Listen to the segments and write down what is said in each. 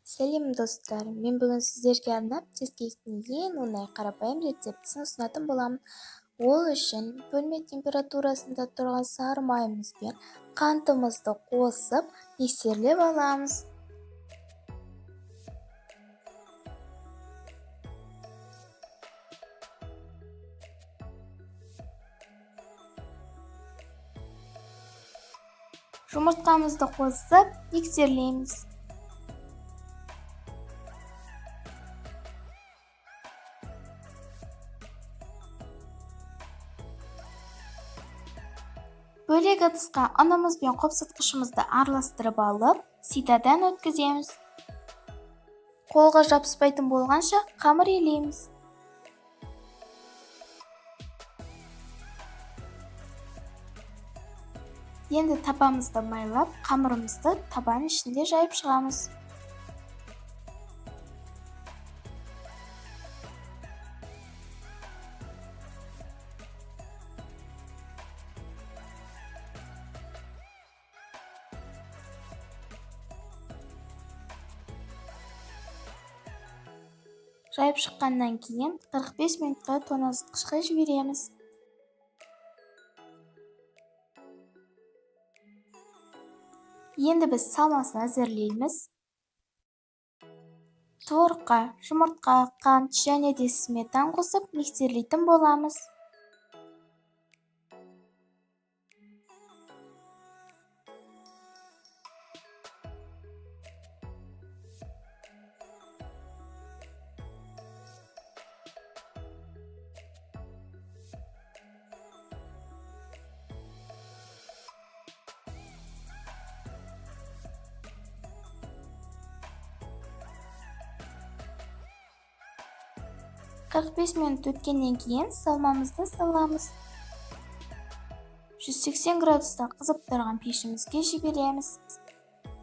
Сәлем достар, мен бүгін сіздерге арнап чизкейктің ең оңай қарапайым рецептісін ұсынатын боламын. Ол үшін бөлме температурасында тұрған сары майымыз бен қантымызды қосып миксерлеп аламыз. Жұмыртқамызды қосып миксерлейміз. Бөлек ыдысқа ұнымыз бен қопсытқышымызды араластырып алып, ситадан өткіземіз. Қолға жабыспайтын болғанша қамыр илейміз. Енді табамызды майлап, қамырымызды табан ішінде жайып шығамыз. Жайып шыққаннан кейін 45 минутқа тоңазытқышқа жібереміз. Енді біз салмасын әзірлейміз. Творогқа жұмыртқа, қант және де сметана қосып миксерлейтін боламыз. Қырық бес минут өткеннен кейін салмамызды саламыз. 180 градуста қызып тұрған пешімізге жібереміз.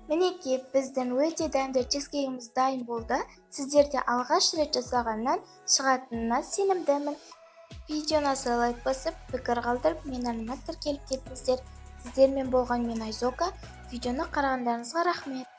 Мінекей, біздің өте дәмді чизкейгіміз дайын болды. Сіздерде алғаш рет жасағаннан шығатынына сенімдімін. Видеоны лайк басып, пікір қалдырып, мен арнама тіркеліп кетіңіздер. Сіздермен болған мен Айзока. Видеоны қарағандарыңызға рахмет.